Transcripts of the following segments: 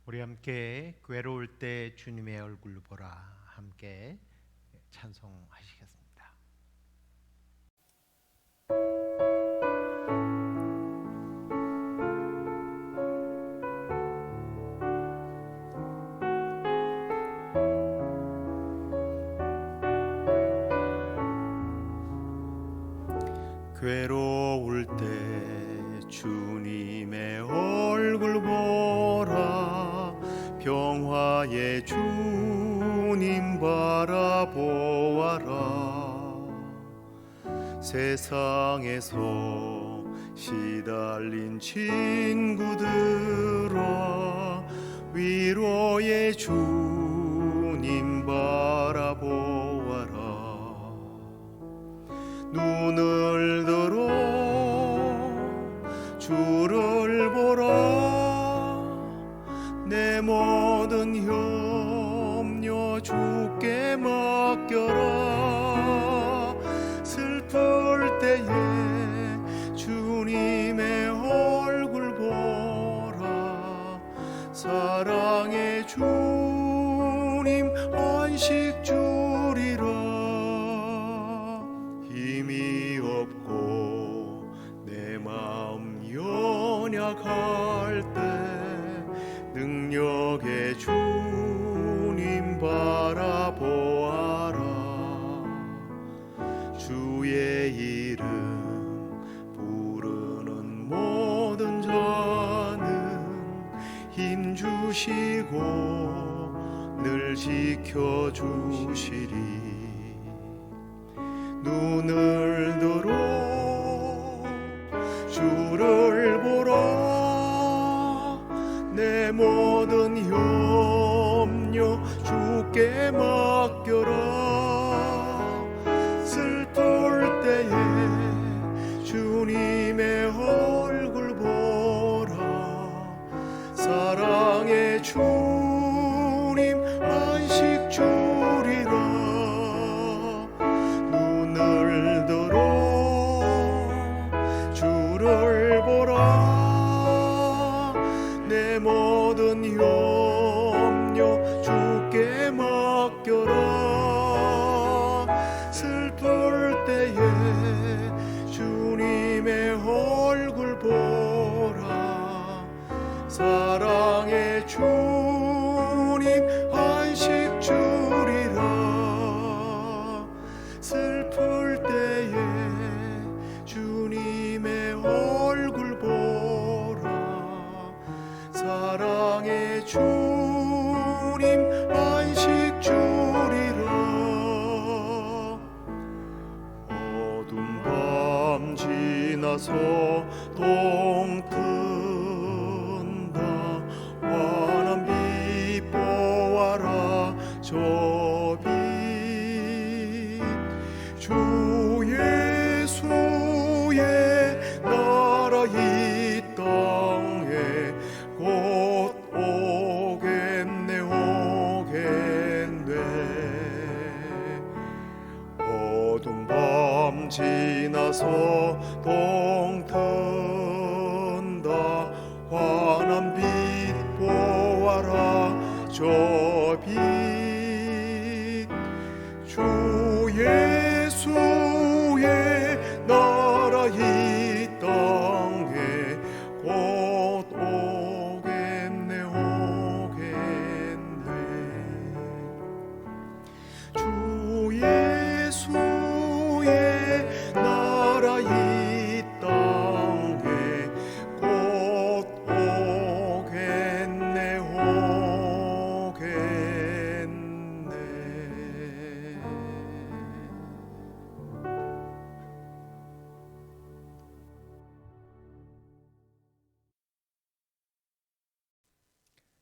우리 함께 괴로울 때 주님의 얼굴 보라 함께 찬송하시겠습니다. 괴로울 때 주님의 얼굴 보라, 평화의 주님 바라보아라. 세상에서 시달린 친구들아, 위로의 주님 바라보아라. 눈을 들어 주를 보라, 내 모든 염려 주께 맡겨라. 슬플 때에 주님의 얼굴 보라, 사랑의 주님 안식 주리라. 힘이 없고 내 마음 연약할 때 능력의 주님 바라보아라. 주의 이름 부르는 모든 자는 힘 주시고 늘 지켜주시리. 눈을 들어 주를 보라, 내 모든 염려 주께 맡겨라. 슬플 때에 주님의 얼굴 보라, 사랑의 주님 안식 주리라. 눈을 들어 주를 보라, 내 모든 염려 주께 맡겨라. 슬플 때에 주님의 얼굴 보라, 사랑의 주님 안식 주리라. 슬플 때에 주님의 얼굴 보라, 사랑의 주님 안식 주리라. 어두운 밤 지나서 동튼다, 환한 빛 보아라. 저 빛 주 예수의 나라 이 땅에 곧 오겠네 오겠네. 어두운 밤 지나서 동튼다, 환한 빛 보아라. 저 빛 주 예수의 나라 이 땅에 곧 오겠네 오겠네. 주 예수의 나라 이 땅에 곧 오겠네 오겠네.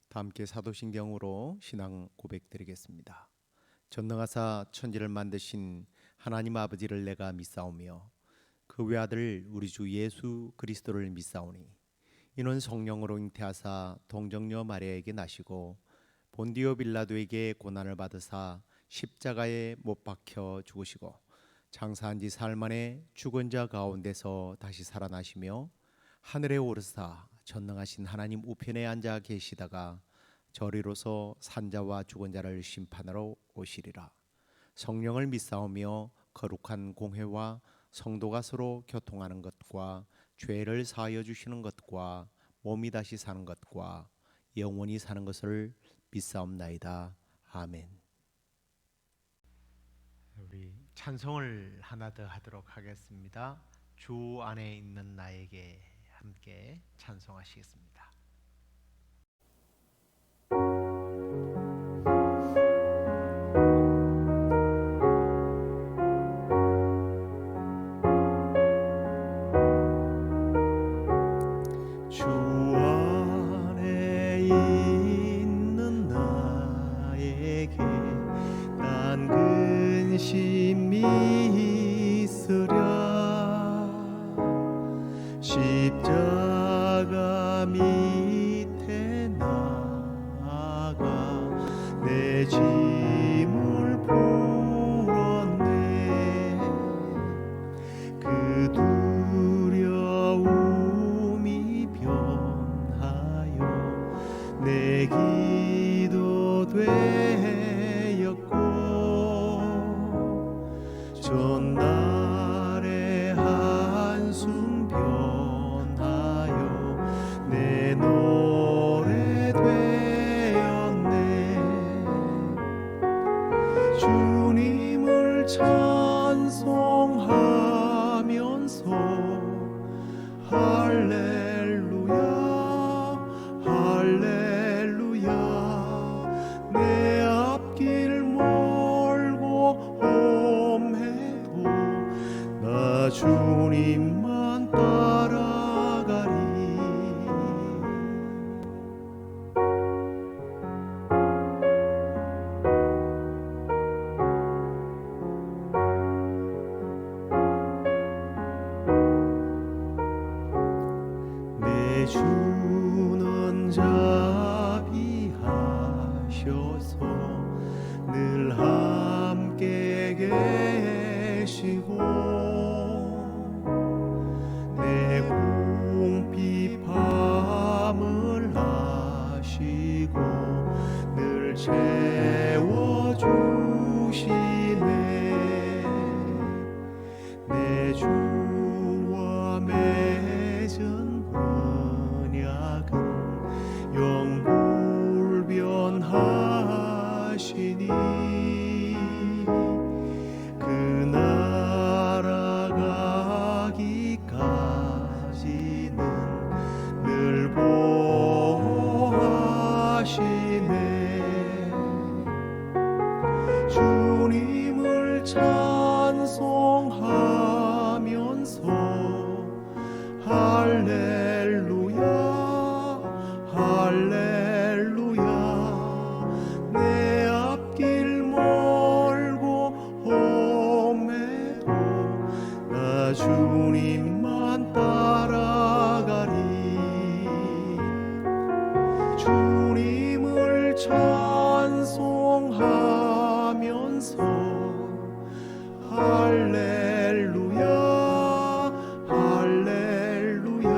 다 함께 사도신경으로 신앙 고백드리겠습니다. 전능하사 천지를 만드신 하나님 아버지를 내가 믿사오며 그 외아들 우리 주 예수 그리스도를 믿사오니, 이는 성령으로 잉태하사 동정녀 마리아에게 나시고 본디오 빌라도에게 고난을 받으사 십자가에 못 박혀 죽으시고 장사한 지 사흘 만에 죽은 자 가운데서 다시 살아나시며 하늘에 오르사 전능하신 하나님 우편에 앉아 계시다가 저리로서 산자와 죽은 자를 심판하러 오시리라. 성령을 믿사오며 거룩한 공회와 성도가 서로 교통하는 것과 죄를 사하여 주시는 것과 몸이 다시 사는 것과 영원히 사는 것을 믿사옵나이다. 아멘. 우리 찬송을 하나 더 하도록 하겠습니다. 주 안에 있는 나에게 함께 찬송하시겠습니다. 주 안에 있는 나에게 난 근심이 있으랴. 십자가 밑에 나아가 내 짐을 풀었네. 그 두려움이 변하여 내 기도 되었고, 전날의 한숨 변하여 내 노래 되었네. 주님을 찬송하면서 할렐루야 할렐루야. 내 앞길 멀고 험해도 나 주님만 따라가리. 내 주는 자비하셔서 늘 함께 계시고, 내 궁핍함을 아시고 늘 채워주시네. 내 주와 맺은 언약은 영불변하시니, 그 나라 가기까지는 늘 보호하시네. 주님을 찬송하면서 할렐루야 할렐루야. 내 앞길 멀고 험해도 나 주님만 따라가리. 주님을 찬송하면서 할렐루야 할렐루야.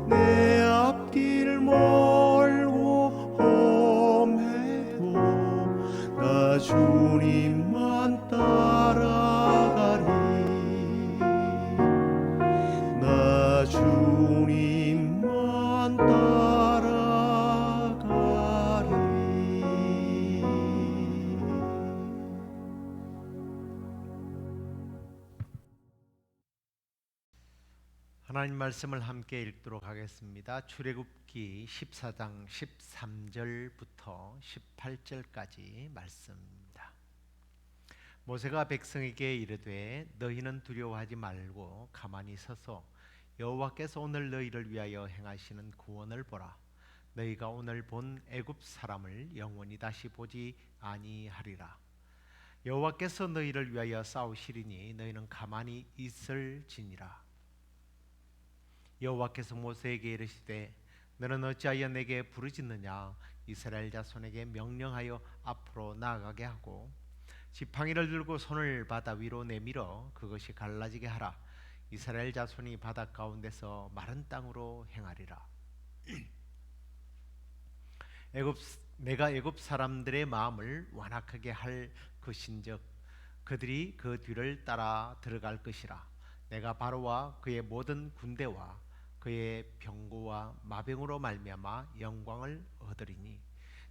내 앞길 멀고 험해도 나 주님만 따라가리. 나 주님만 따라가리. 하나님 말씀을 함께 읽도록 하겠습니다. 출애굽기 14장 13절부터 18절까지 말씀입니다. 모세가 백성에게 이르되 너희는 두려워하지 말고 가만히 서서 여호와께서 오늘 너희를 위하여 행하시는 구원을 보라. 너희가 오늘 본 애굽 사람을 영원히 다시 보지 아니하리라. 여호와께서 너희를 위하여 싸우시리니 너희는 가만히 있을지니라. 여호와께서 모세에게 이르시되 너는 어찌하여 내게 부르짖느냐. 이스라엘 자손에게 명령하여 앞으로 나아가게 하고 지팡이를 들고 손을 바다 위로 내밀어 그것이 갈라지게 하라. 이스라엘 자손이 바다 가운데서 마른 땅으로 행하리라. 애굽 내가 애굽 사람들의 마음을 완악하게 할 것인즉 그들이 그 뒤를 따라 들어갈 것이라. 내가 바로와 그의 모든 군대와 그의 병거와 마병으로 말미암아 영광을 얻으리니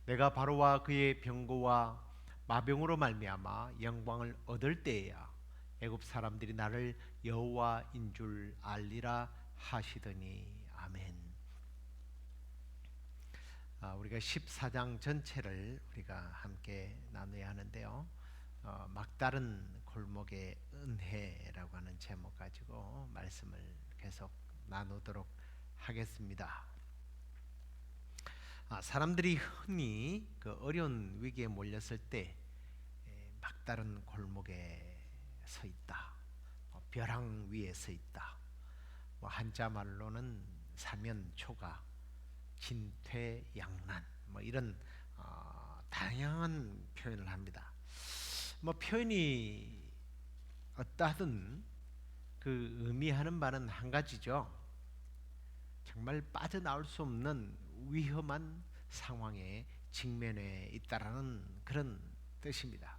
내가 바로와 그의 병거와 마병으로 말미암아 영광을 얻을 때에야 애굽 사람들이 나를 여호와인 줄 알리라 하시더니 아멘. 우리가 14장 전체를 우리가 함께 나눠야 하는데요. 막다른 골목의 은혜라고 하는 제목 가지고 말씀을 계속 나누도록 하겠습니다. 사람들이 흔히 그 어려운 위기에 몰렸을 때 막다른 골목에 서 있다, 벼랑 위에 서 있다, 한자 말로는 사면초가, 진퇴양난, 이런 다양한 표현을 합니다. 표현이 어떠하든 그 의미하는 바는 한 가지죠. 정말 빠져나올 수 없는 위험한 상황에 직면해 있다라는 그런 뜻입니다.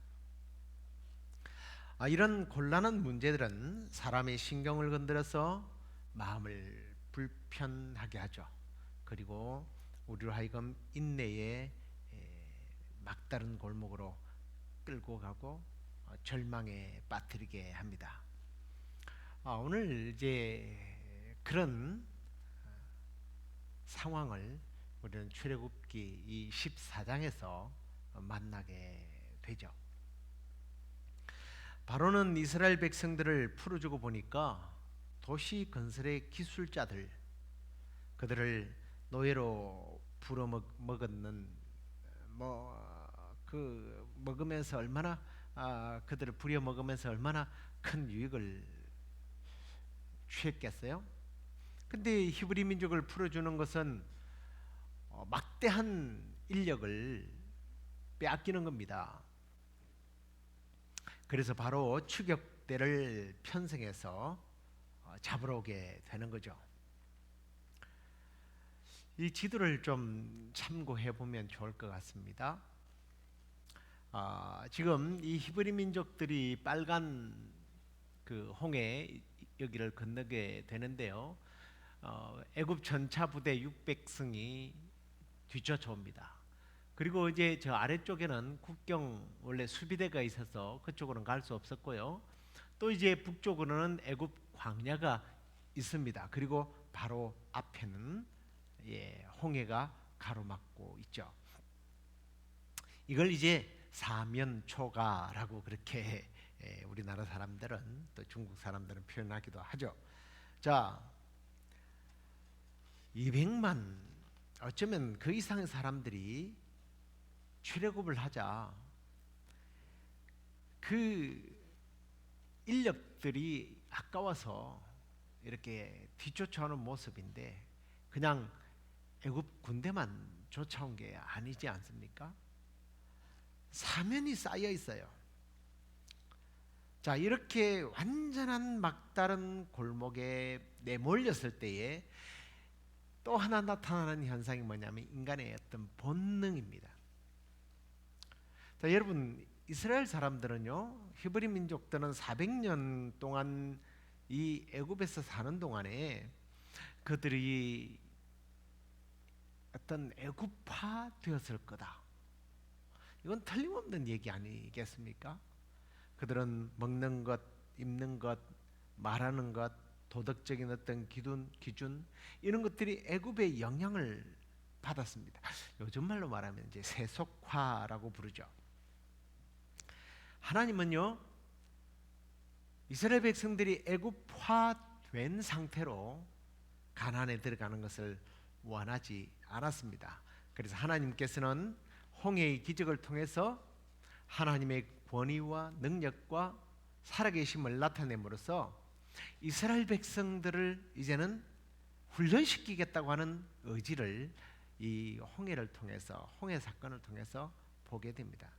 이런 곤란한 문제들은 사람의 신경을 건드려서 마음을 불편하게 하죠. 그리고 우리로 하여금 인내의 막다른 골목으로 끌고 가고 절망에 빠뜨리게 합니다. 오늘 이제 그런 상황을 우리는 출애굽기 이 14장에서 만나게 되죠. 바로는 이스라엘 백성들을 풀어주고 보니까 도시 건설의 기술자들, 그들을 노예로 부려먹었는 먹으면서 얼마나 그들을 부려먹으면서 얼마나 큰 유익을 취했겠어요? 근데 히브리 민족을 풀어주는 것은 막대한 인력을 빼앗기는 겁니다. 그래서 바로 추격대를 편성해서 잡으러 오게 되는 거죠. 이 지도를 좀 참고해 보면 좋을 것 같습니다. 지금 이 히브리 민족들이 빨간 그 홍해 여기를 건너게 되는데요. 애굽 전차 부대 600승이 뒤쫓아옵니다. 그리고 이제 저 아래쪽에는 국경 원래 수비대가 있어서 그쪽으로는 갈 수 없었고요. 또 이제 북쪽으로는 애굽 광야가 있습니다. 그리고 바로 앞에는 홍해가 가로막고 있죠. 이걸 이제 사면초가라고 그렇게 우리나라 사람들은 또 중국 사람들은 표현하기도 하죠. 자, 200만 어쩌면 그 이상의 사람들이 출애굽을 하자 그 인력들이 아까워서 이렇게 뒤쫓아오는 모습인데 그냥 애굽 군대만 쫓아온 게 아니지 않습니까? 사면이 쌓여 있어요. 자, 이렇게 완전한 막다른 골목에 내몰렸을 때에 또 하나 나타나는 현상이 뭐냐면 인간의 어떤 본능입니다. 자, 여러분, 이스라엘 사람들은요, 히브리 민족들은 400년 동안 이 애굽에서 사는 동안에 그들이 어떤 애굽화 되었을 거다. 이건 틀림없는 얘기 아니겠습니까? 그들은 먹는 것, 입는 것, 말하는 것, 도덕적인 어떤 기준 이런 것들이 애굽의 영향을 받았습니다. 요즘 말로 말하면 이제 세속화라고 부르죠. 하나님은요, 이스라엘 백성들이 애굽화된 상태로 가나안에 들어가는 것을 원하지 않았습니다. 그래서 하나님께서는 홍해의 기적을 통해서 하나님의 권위와 능력과 살아계심을 나타냄으로써 이스라엘 백성들을 이제는 훈련시키겠다고 하는 의지를 이 홍해를 통해서, 홍해 사건을 통해서 보게 됩니다.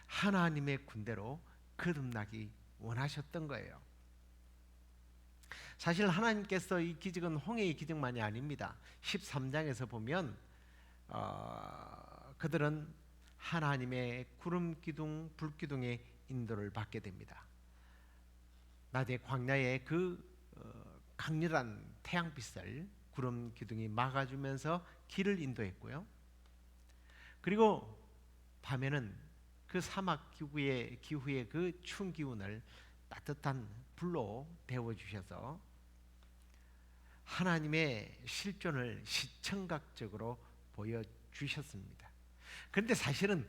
하나님의 군대로 거듭나기 원하셨던 거예요. 사실 하나님께서 이 기적은 홍해의 기적만이 아닙니다. 13장에서 보면 그들은 하나님의 구름 기둥, 불 기둥의 인도를 받게 됩니다. 낮에 광야에 그 강렬한 태양빛을 구름 기둥이 막아주면서 길을 인도했고요. 그리고 밤에는 그 사막 기후의 그 추운 기운을 따뜻한 불로 데워주셔서 하나님의 실존을 시청각적으로 보여주셨습니다. 그런데 사실은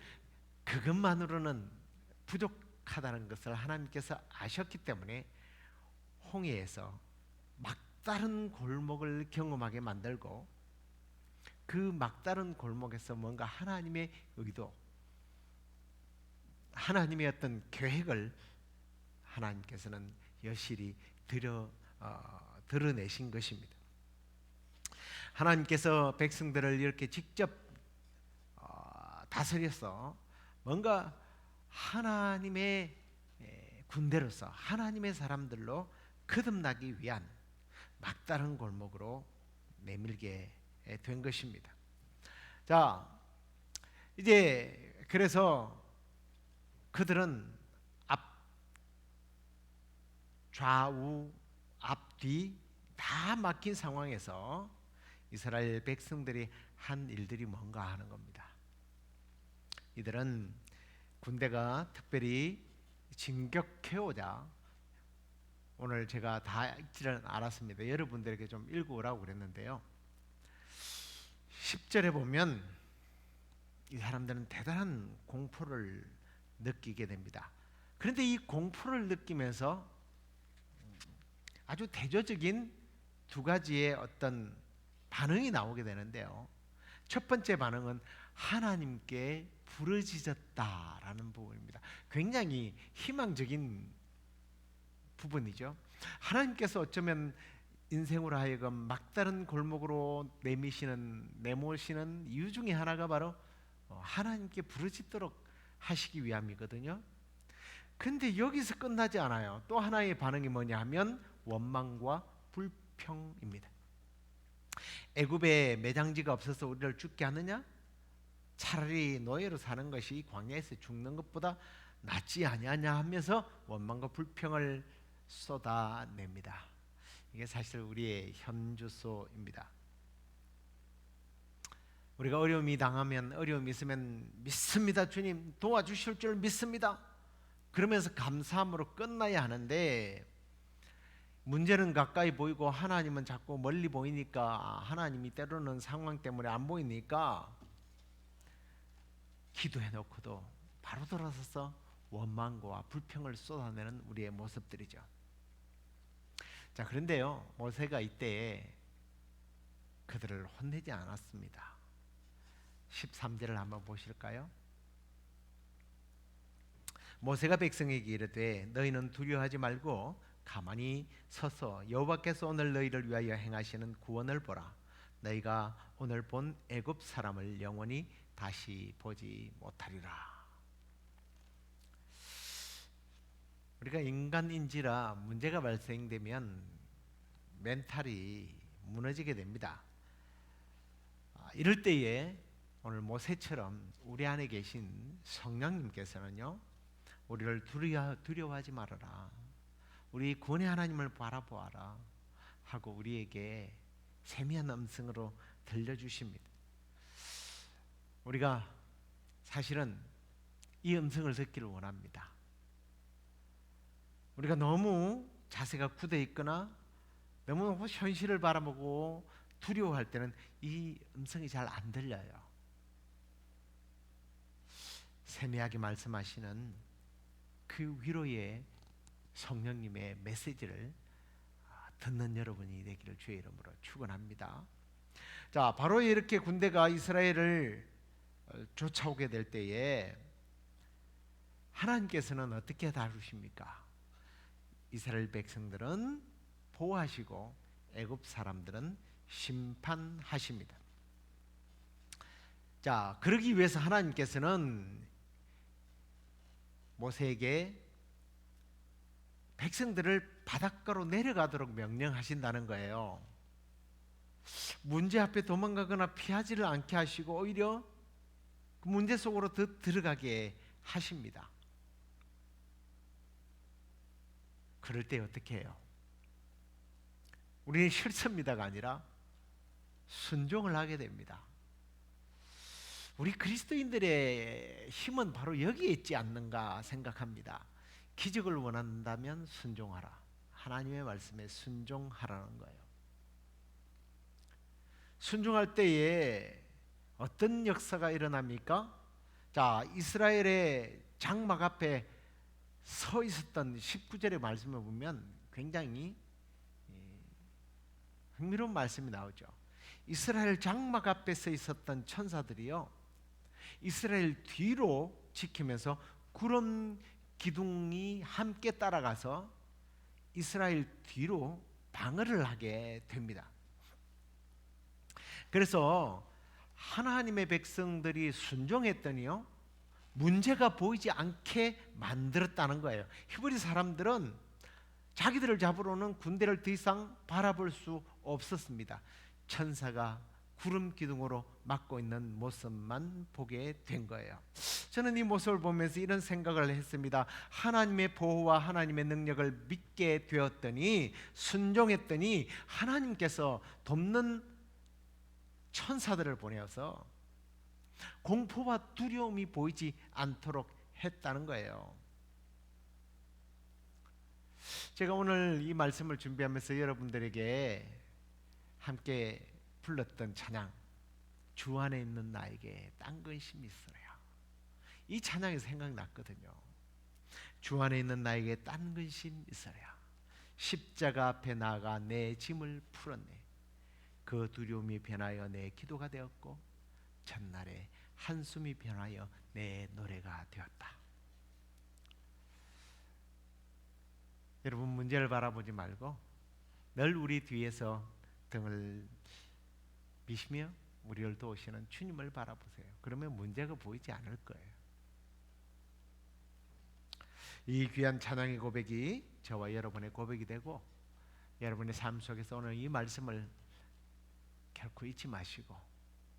그것만으로는 부족하다는 것을 하나님께서 아셨기 때문에 홍해에서 막다른 골목을 경험하게 만들고 그 막다른 골목에서 뭔가 하나님의 의도, 하나님의 어떤 계획을 하나님께서는 여실히 드러내신 것입니다. 하나님께서 백성들을 이렇게 직접 다스려서 뭔가 하나님의 군대로서 하나님의 사람들로 거듭나기 위한 막다른 골목으로 내밀게 된 것입니다. 자, 이제 그래서 그들은 좌우 앞뒤 다 막힌 상황에서 이스라엘 백성들이 한 일들이 뭔가 하는 겁니다. 이들은 군대가 특별히 진격해오자, 오늘 제가 다 읽지는 않았습니다. 여러분들에게 좀 읽어오라고 그랬는데요. 10절에 보면 이 사람들은 대단한 공포를 느끼게 됩니다. 그런데 이 공포를 느끼면서 아주 대조적인 두 가지의 어떤 반응이 나오게 되는데요. 첫 번째 반응은 하나님께 부르짖었다라는 부분입니다. 굉장히 희망적인 부분이죠. 하나님께서 어쩌면 인생으로 하여금 막다른 골목으로 내모시는 이유 중에 하나가 바로 하나님께 부르짖도록 하시기 위함이거든요. 근데 여기서 끝나지 않아요. 또 하나의 반응이 뭐냐 하면 원망과 불평입니다. 애굽에 매장지가 없어서 우리를 죽게 하느냐? 차라리 노예로 사는 것이 광야에서 죽는 것보다 낫지 아니하냐 하면서 원망과 불평을 쏟아냅니다. 이게 사실 우리의 현주소입니다. 우리가 어려움이 당하면, 어려움이 있으면 믿습니다. 주님 도와주실 줄 믿습니다. 그러면서 감사함으로 끝나야 하는데, 문제는 가까이 보이고 하나님은 자꾸 멀리 보이니까, 하나님이 때로는 상황 때문에 안 보이니까 기도해 놓고도 바로 돌아서서 원망과 불평을 쏟아내는 우리의 모습들이죠. 자, 그런데요, 모세가 이때 그들을 혼내지 않았습니다. 13절을 한번 보실까요? 모세가 백성에게 이르되 너희는 두려워하지 말고 가만히 서서 여호와께서 오늘 너희를 위하여 행하시는 구원을 보라. 너희가 오늘 본 애굽 사람을 영원히 다시 보지 못하리라. 우리가 인간인지라 문제가 발생되면 멘탈이 무너지게 됩니다. 이럴 때에 오늘 모세처럼 우리 안에 계신 성령님께서는요, 우리를 두려워하지 말아라, 우리 구원의 하나님을 바라보아라 하고 우리에게 세미한 음성으로 들려주십니다. 우리가 사실은 이 음성을 듣기를 원합니다. 우리가 너무 자세가 굳어 있거나 너무 현실을 바라보고 두려워할 때는 이 음성이 잘 안 들려요. 세미하게 말씀하시는 그 위로의 성령님의 메시지를 듣는 여러분이 되기를 주의 이름으로 축원합니다. 자, 바로 이렇게 군대가 이스라엘을 쫓아오게 될 때에 하나님께서는 어떻게 다루십니까? 이스라엘 백성들은 보호하시고 애굽 사람들은 심판하십니다. 자, 그러기 위해서 하나님께서는 모세에게 백성들을 바닷가로 내려가도록 명령하신다는 거예요. 문제 앞에 도망가거나 피하지를 않게 하시고 오히려 그 문제 속으로 더 들어가게 하십니다. 그럴 때 어떻게 해요? 우리는 싫습니다가 아니라 순종을 하게 됩니다. 우리 그리스도인들의 힘은 바로 여기에 있지 않는가 생각합니다. 기적을 원한다면 순종하라. 하나님의 말씀에 순종하라는 거예요. 순종할 때에 어떤 역사가 일어납니까? 자, 이스라엘의 장막 앞에 서 있었던 19절의 말씀을 보면 굉장히 흥미로운 말씀이 나오죠. 이스라엘 장막 앞에 서 있었던 천사들이요, 이스라엘 뒤로 지키면서 구름 기둥이 함께 따라가서 이스라엘 뒤로 방어를 하게 됩니다. 그래서 하나님의 백성들이 순종했더니요, 문제가 보이지 않게 만들었다는 거예요. 히브리 사람들은 자기들을 잡으러는 군대를 더 이상 바라볼 수 없었습니다. 천사가 구름 기둥으로 막고 있는 모습만 보게 된 거예요. 저는 이 모습을 보면서 이런 생각을 했습니다. 하나님의 보호와 하나님의 능력을 믿게 되었더니, 순종했더니 하나님께서 돕는 천사들을 보내어서 공포와 두려움이 보이지 않도록 했다는 거예요. 제가 오늘 이 말씀을 준비하면서 여러분들에게 함께 불렀던 찬양, 주 안에 있는 나에게 딴 근심이 있으랴, 이 찬양이 생각났거든요. 주 안에 있는 나에게 딴 근심 있으랴, 십자가 앞에 나아가 내 짐을 풀었네. 그 두려움이 변하여 내 기도가 되었고 첫날에 한숨이 변하여 내 노래가 되었다. 여러분, 문제를 바라보지 말고 늘 우리 뒤에서 등을 미시며 우리를 도우시는 주님을 바라보세요. 그러면 문제가 보이지 않을 거예요. 이 귀한 찬양의 고백이 저와 여러분의 고백이 되고, 여러분의 삶 속에서 오늘 이 말씀을 결코 잊지 마시고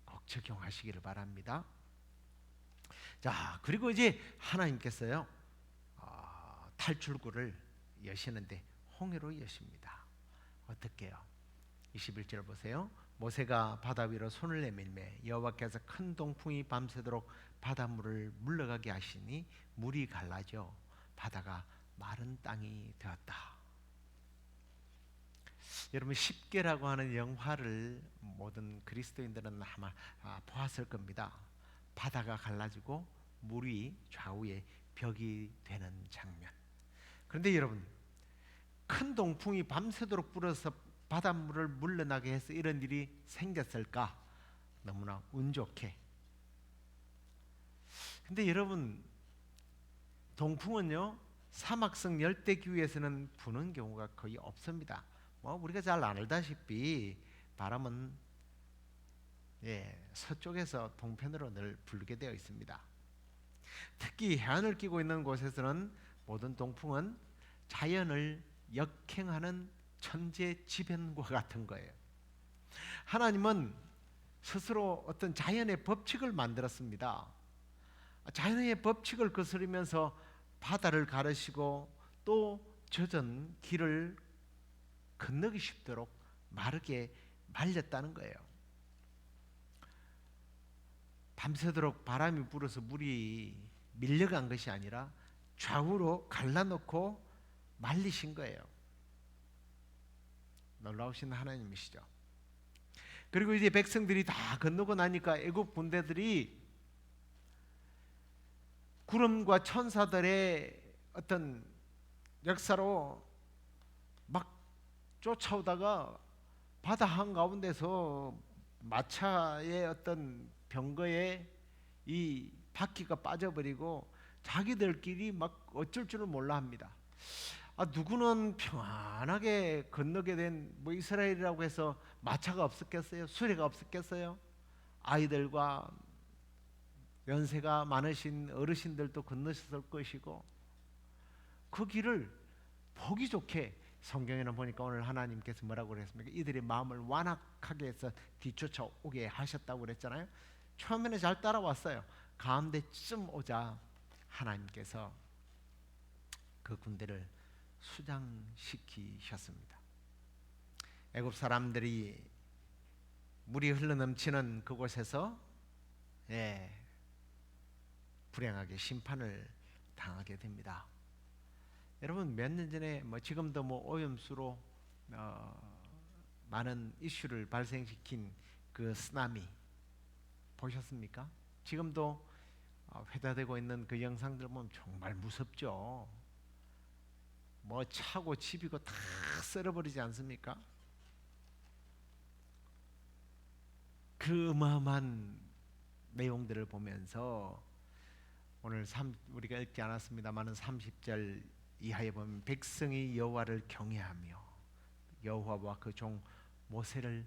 꼭 적용하시기를 바랍니다. 자, 그리고 이제 하나님께서요, 탈출구를 여시는데 홍해로 여십니다. 어떻게 해요? 21절 보세요. 모세가 바다 위로 손을 내밀매 여호와께서 큰 동풍이 밤새도록 바닷물을 물러가게 하시니 물이 갈라져 바다가 마른 땅이 되었다. 여러분, 십계라고 하는 영화를 모든 그리스도인들은 아마 보았을 겁니다. 바다가 갈라지고 물이 좌우에 벽이 되는 장면. 그런데 여러분, 큰 동풍이 밤새도록 불어서 바닷물을 물러나게 해서 이런 일이 생겼을까? 너무나 운 좋게. 근데 여러분, 동풍은요, 사막성 열대기후에서는 부는 경우가 거의 없습니다. 우리가 잘 알다시피 바람은 서쪽에서 동편으로 늘 불게 되어 있습니다. 특히 해안을 끼고 있는 곳에서는 모든 동풍은 자연을 역행하는 천재지변과 같은 거예요. 하나님은 스스로 어떤 자연의 법칙을 만들었습니다. 자연의 법칙을 거스르면서 바다를 가르시고 또 젖은 길을 건너기 쉽도록 마르게 말렸다는 거예요. 밤새도록 바람이 불어서 물이 밀려간 것이 아니라 좌우로 갈라놓고 말리신 거예요. 놀라우신 하나님이시죠. 그리고 이제 백성들이 다 건너고 나니까 애국 군대들이 구름과 천사들의 어떤 역사로 막 쫓아오다가 바다 한가운데서 마차의 어떤 병거에 이 바퀴가 빠져버리고 자기들끼리 막 어쩔 줄을 몰라 합니다. 누구는 평안하게 건너게 된 이스라엘이라고 해서 마차가 없었겠어요? 수레가 없었겠어요? 아이들과 연세가 많으신 어르신들도 건너셨을 것이고, 그 길을 보기 좋게 성경에는 보니까 오늘 하나님께서 뭐라고 그랬습니까? 이들의 마음을 완악하게 해서 뒤쫓아오게 하셨다고 그랬잖아요. 처음에는 잘 따라왔어요. 가운데쯤 오자 하나님께서 그 군대를 수장시키셨습니다. 애굽 사람들이 물이 흘러넘치는 그곳에서 불행하게 심판을 당하게 됩니다. 여러분, 몇 년 전에 지금도 오염수로 많은 이슈를 발생시킨 그 쓰나미 보셨습니까? 지금도 회자되고 있는 그 영상들 보면 정말 무섭죠. 차고 집이고 다 썰어버리지 않습니까? 그 어마어마한 내용들을 보면서 오늘 우리가 읽지 않았습니다만은 30절 이하에 보면 백성이 여호와를 경외하며 여호와와 그 종 모세를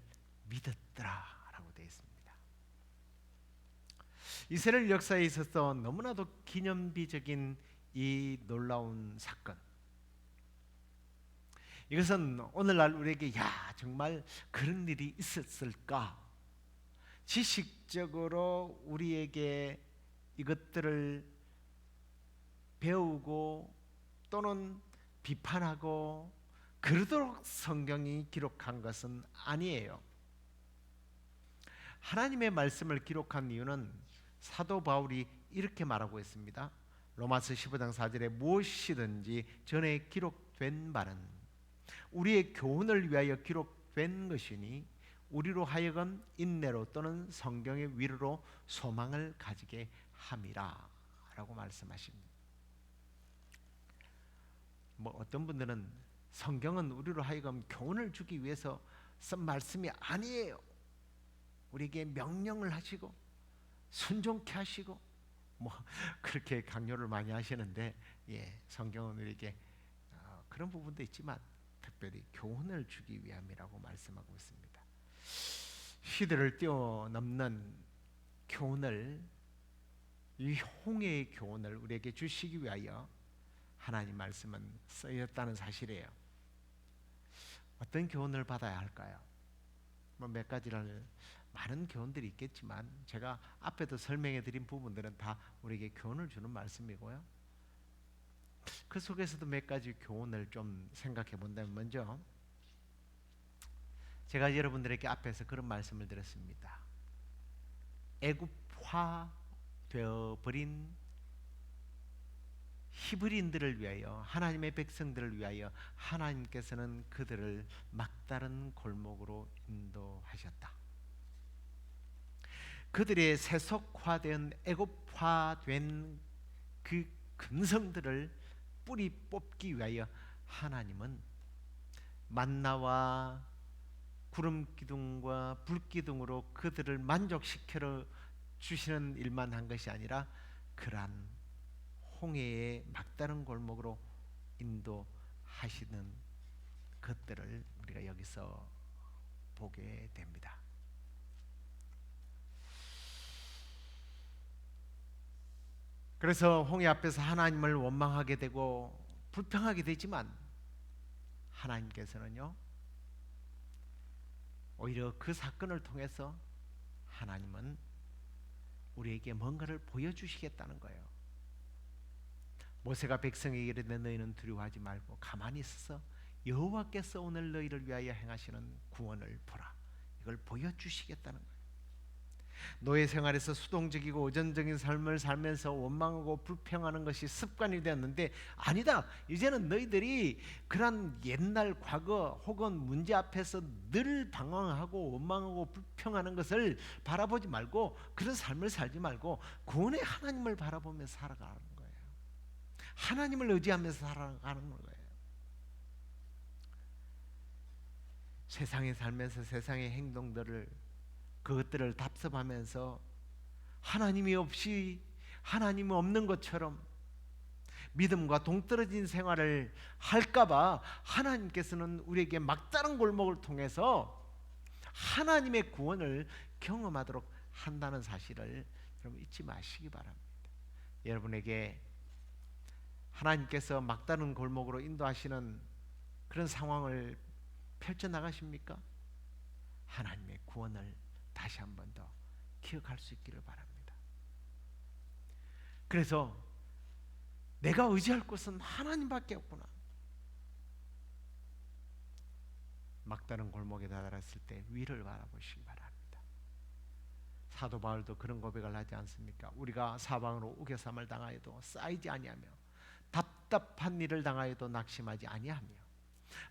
믿었더라라고 되어 있습니다. 이스라엘 역사에 있어서 너무나도 기념비적인 이 놀라운 사건, 이것은 오늘날 우리에게 정말 그런 일이 있었을까? 지식적으로 우리에게 이것들을 배우고 또는 비판하고 그러도록 성경이 기록한 것은 아니에요. 하나님의 말씀을 기록한 이유는 사도 바울이 이렇게 말하고 있습니다. 로마서 15장 4절에 무엇이든지 전에 기록된 바는 우리의 교훈을 위하여 기록된 것이니 우리로 하여금 인내로 또는 성경의 위로로 소망을 가지게 함이라 라고 말씀하십니다. 어떤 분들은 성경은 우리로 하여금 교훈을 주기 위해서 쓴 말씀이 아니에요. 우리에게 명령을 하시고 순종케 하시고 그렇게 강요를 많이 하시는데, 성경은 우리에게 그런 부분도 있지만 특별히 교훈을 주기 위함이라고 말씀하고 있습니다. 시대를 뛰어넘는 교훈을, 이 홍해의 교훈을 우리에게 주시기 위하여 하나님 말씀은 쓰였다는 사실이에요. 어떤 교훈을 받아야 할까요? 몇 가지를, 많은 교훈들이 있겠지만 제가 앞에도 설명해 드린 부분들은 다 우리에게 교훈을 주는 말씀이고요. 그 속에서도 몇 가지 교훈을 좀 생각해 본다면, 먼저 제가 여러분들에게 앞에서 그런 말씀을 드렸습니다. 애굽화 되어버린 히브리인들을 위하여, 하나님의 백성들을 위하여 하나님께서는 그들을 막다른 골목으로 인도하셨다. 그들의 세속화된 애굽화된 그 근성들을 뿌리 뽑기 위하여 하나님은 만나와 구름 기둥과 불 기둥으로 그들을 만족시켜 주시는 일만 한 것이 아니라 그러한 홍해의 막다른 골목으로 인도하시는 것들을 우리가 여기서 보게 됩니다. 그래서 홍해 앞에서 하나님을 원망하게 되고 불평하게 되지만 하나님께서는요, 오히려 그 사건을 통해서 하나님은 우리에게 뭔가를 보여주시겠다는 거예요. 모세가 백성에게 이르되 너희는 두려워하지 말고 가만히 있어서 여호와께서 오늘 너희를 위하여 행하시는 구원을 보라. 이걸 보여주시겠다는 거예요. 노예 생활에서 수동적이고 의존적인 삶을 살면서 원망하고 불평하는 것이 습관이 되었는데, 아니다, 이제는 너희들이 그런 옛날 과거 혹은 문제 앞에서 늘 방황하고 원망하고 불평하는 것을 바라보지 말고 그런 삶을 살지 말고 구원의 하나님을 바라보면서 살아가는 거예요. 하나님을 의지하면서 살아가는 거예요. 세상에 살면서 세상의 행동들을, 그것들을 답습하면서 하나님이 없는 것처럼 믿음과 동떨어진 생활을 할까봐 하나님께서는 우리에게 막다른 골목을 통해서 하나님의 구원을 경험하도록 한다는 사실을 여러분 잊지 마시기 바랍니다. 여러분에게 하나님께서 막다른 골목으로 인도하시는 그런 상황을 펼쳐나가십니까? 하나님의 구원을 다시 한 번 더 기억할 수 있기를 바랍니다. 그래서 내가 의지할 곳은 하나님밖에 없구나. 막다른 골목에 다다랐을 때 위를 바라보시기 바랍니다. 사도 바울도 그런 고백을 하지 않습니까? 우리가 사방으로 우겨삼을 당하여도 쌓이지 아니하며 답답한 일을 당하여도 낙심하지 아니하며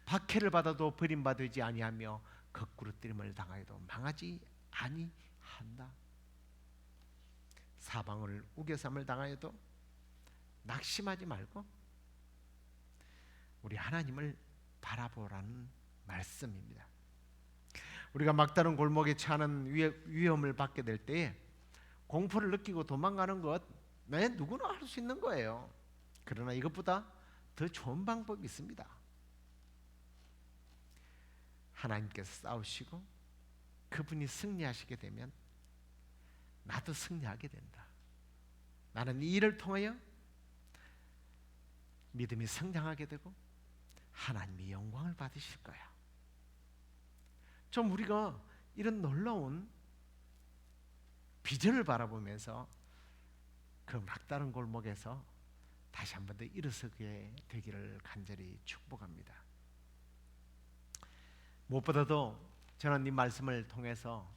박해를 받아도 버림받지 아니하며 거꾸로뜨림을 당하여도 망하지 아니한다. 사방을 우겨삼을 당하여도 낙심하지 말고 우리 하나님을 바라보라는 말씀입니다. 우리가 막다른 골목에 처하는 위험을 받게 될 때에 공포를 느끼고 도망가는 것 누구나 할 수 있는 거예요. 그러나 이것보다 더 좋은 방법이 있습니다. 하나님께서 싸우시고 그분이 승리하시게 되면 나도 승리하게 된다. 나는 이 일을 통하여 믿음이 성장하게 되고 하나님의 영광을 받으실 거야. 좀 우리가 이런 놀라운 비전을 바라보면서 그 막다른 골목에서 다시 한 번 더 일어서게 되기를 간절히 축복합니다. 무엇보다도 저는 이 말씀을 통해서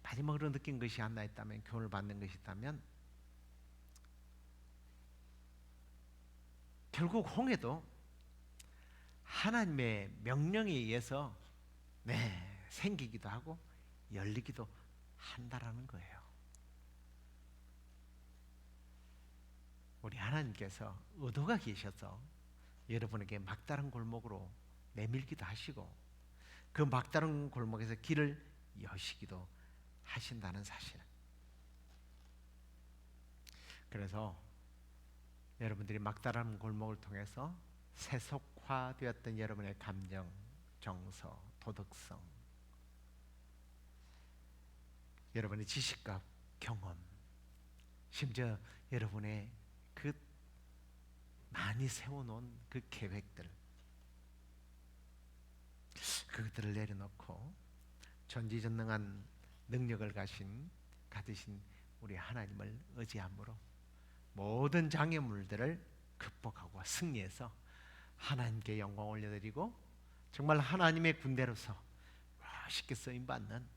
마지막으로 느낀 것이 하나 있다면, 교훈을 받는 것이 있다면, 결국 홍해도 하나님의 명령에 의해서 생기기도 하고 열리기도 한다라는 거예요. 우리 하나님께서 의도가 계셔서 여러분에게 막다른 골목으로 내밀기도 하시고 그 막다른 골목에서 길을 여시기도 하신다는 사실. 그래서 여러분들이 막다른 골목을 통해서 세속화되었던 여러분의 감정, 정서, 도덕성, 여러분의 지식과 경험, 심지어 여러분의 그 많이 세워놓은 그 계획들, 그것들을 내려놓고 전지전능한 능력을 가지신 우리 하나님을 의지함으로 모든 장애물들을 극복하고 승리해서 하나님께 영광 올려드리고 정말 하나님의 군대로서 멋있게 쓰임받는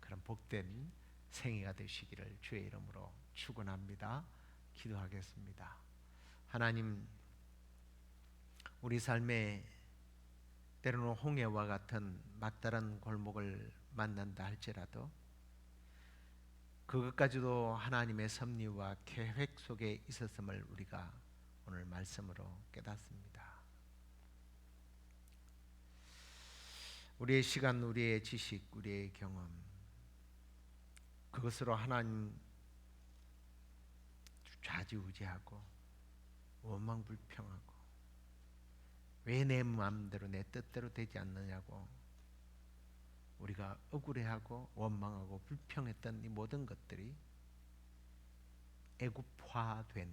그런 복된 생애가 되시기를 주의 이름으로 축원합니다. 기도하겠습니다. 하나님, 우리 삶에 때로는 홍해와 같은 막다른 골목을 만난다 할지라도 그것까지도 하나님의 섭리와 계획 속에 있었음을 우리가 오늘 말씀으로 깨닫습니다. 우리의 시간, 우리의 지식, 우리의 경험, 그것으로 하나님 좌지우지하고 원망불평하고 왜 내 마음대로 내 뜻대로 되지 않느냐고 우리가 억울해하고 원망하고 불평했던 이 모든 것들이 애굽화된,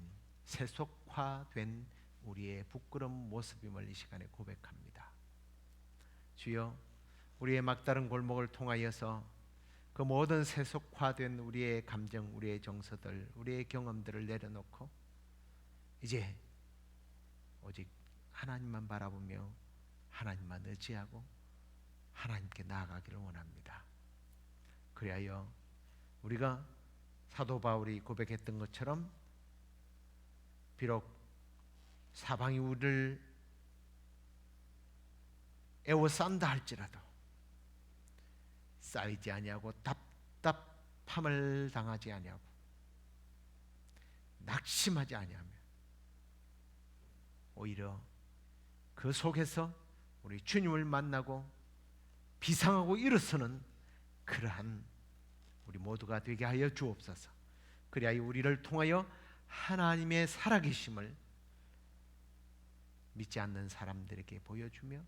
세속화된 우리의 부끄러운 모습임을 이 시간에 고백합니다. 주여, 우리의 막다른 골목을 통하여서 그 모든 세속화된 우리의 감정, 우리의 정서들, 우리의 경험들을 내려놓고 이제 오직 하나님만 바라보며 하나님만 의지하고 하나님께 나아가기를 원합니다. 그리하여 우리가 사도 바울이 고백했던 것처럼 비록 사방이 우리를 애워싼다 할지라도 쌓이지 아니하고 답답함을 당하지 아니하고 낙심하지 아니하며 오히려 그 속에서 우리 주님을 만나고 비상하고 일어서는 그러한 우리 모두가 되게 하여 주옵소서. 그리하여 우리를 통하여 하나님의 살아계심을 믿지 않는 사람들에게 보여주며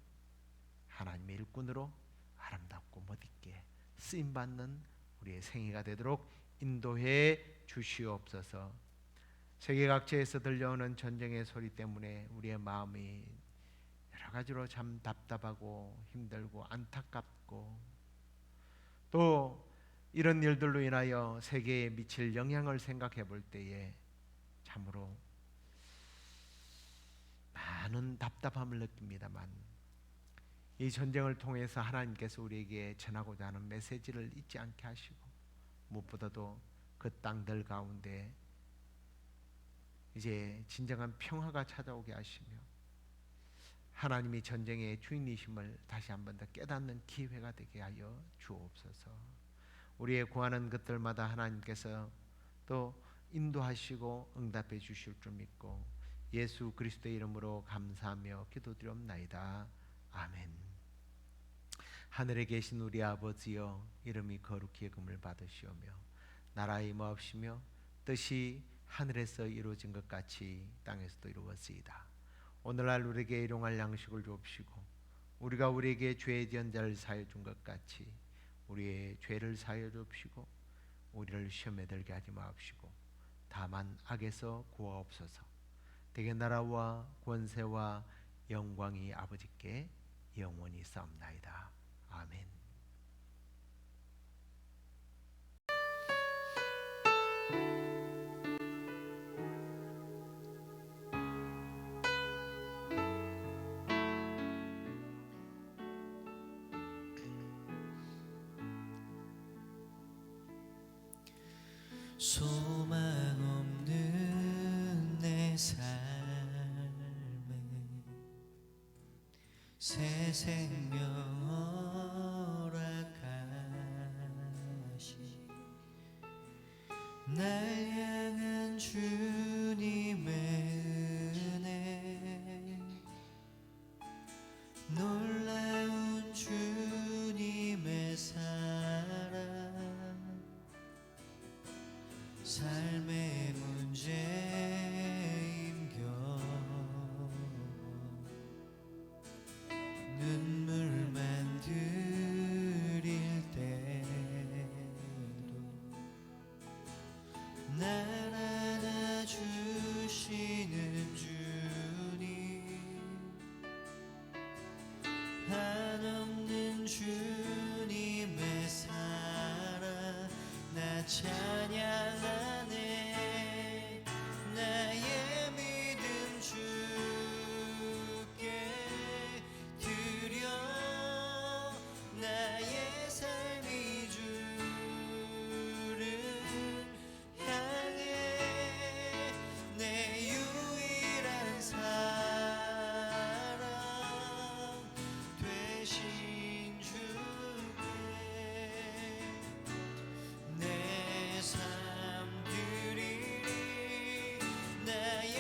하나님의 일꾼으로 아름답고 멋있게 쓰임받는 우리의 생애가 되도록 인도해 주시옵소서. 세계 각지에서 들려오는 전쟁의 소리 때문에 우리의 마음이 여러 가지로 참 답답하고 힘들고 안타깝고, 또 이런 일들로 인하여 세계에 미칠 영향을 생각해 볼 때에 참으로 많은 답답함을 느낍니다만, 이 전쟁을 통해서 하나님께서 우리에게 전하고자 하는 메시지를 잊지 않게 하시고, 무엇보다도 그 땅들 가운데 이제 진정한 평화가 찾아오게 하시며 하나님이 전쟁의 주인이심을 다시 한번 더 깨닫는 기회가 되게 하여 주옵소서. 우리의 구하는 것들마다 하나님께서 또 인도하시고 응답해 주실 줄 믿고 예수 그리스도의 이름으로 감사하며 기도드리옵나이다. 아멘. 하늘에 계신 우리 아버지여, 이름이 거룩히 여김을 받으시오며 나라의 임하옵시며 뜻이 하늘에서 이루어진 것 같이 땅에서도 이루어지이다. 오늘날 우리에게 일용할 양식을 주옵시고 우리가 우리에게 죄 지은 자를 사하여 준 것 같이 우리의 죄를 사하여 주옵시고 우리를 시험에 들게 하지 마옵시고 다만 악에서 구하옵소서. 대개 나라와 권세와 영광이 아버지께 영원히 싸움나이다. 아멘. 소망 없는 내 삶에 새 생명 허락하시 날 향한 주님의 은혜 놀라운 주님의 사랑 삶의 문제 임겨 눈물만 들일 때도 날 안아주시는 주님 한없는 주님의 사랑 나 찬양하네. 나의 믿음 주께 드려 나의 삶이 주를 향해 내 유일한 사랑 되신 주께 내 삶 드리리 나의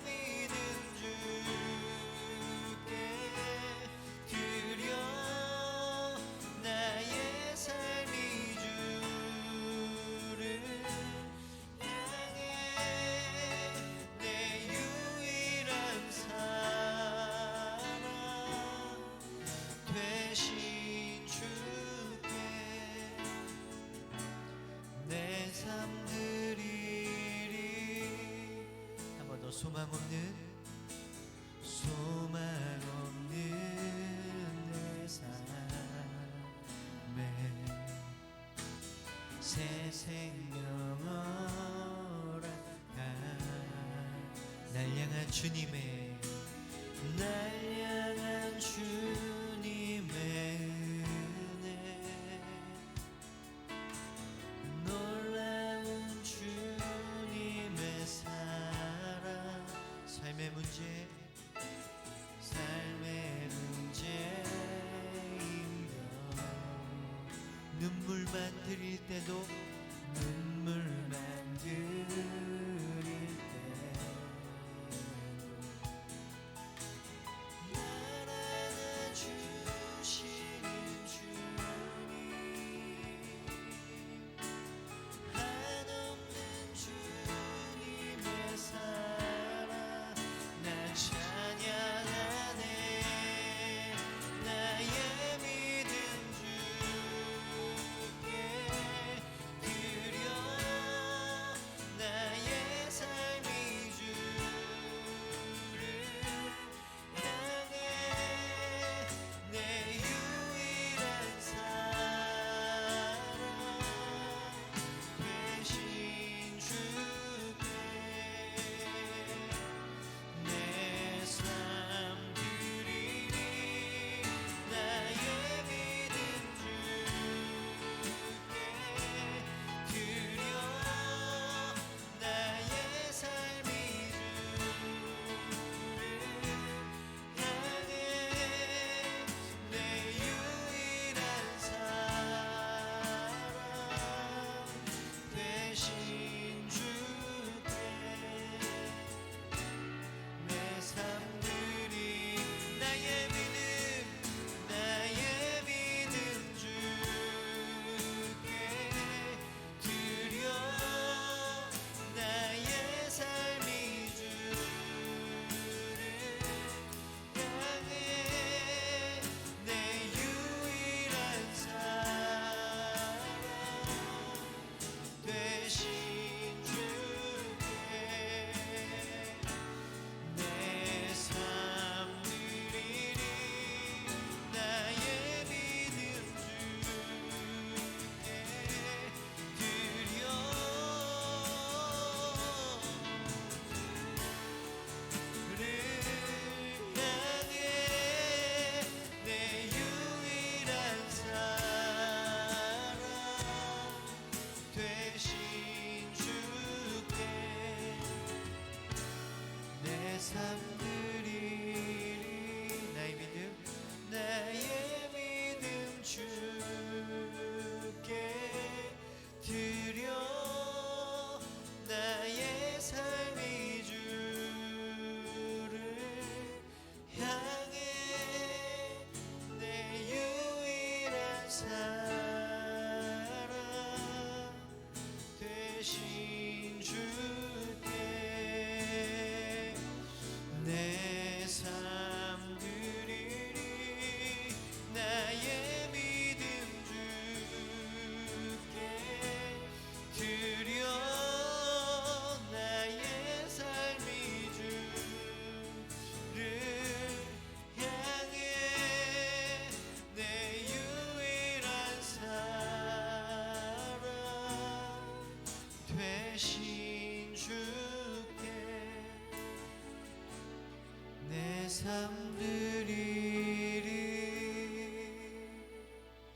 믿음 주께 드려 나의 삶이 주를 향해 내 유일한 사랑 되신 주께 내 삶 드리리. 한 번 더 소망 없는 내 삶에 새 생명 허락하 날 향한 주님의 은혜 놀라운 주님의 사랑 삶의 문제이며 눈물만 드릴 때도 날 안아주시는 주님 한없는 주님의 사랑 나 찬양하네. 나의 믿음 주께 드려 삶 드리리 나의 믿음 주께 드려 나의 삶의 주를 향해 내 유일한 사랑 되신 주께 내 삶 드리리 나의 믿음 주께 드려 나의 삶의 주를 향해 내 유일한 사랑 되신 주께 내 삶 드리리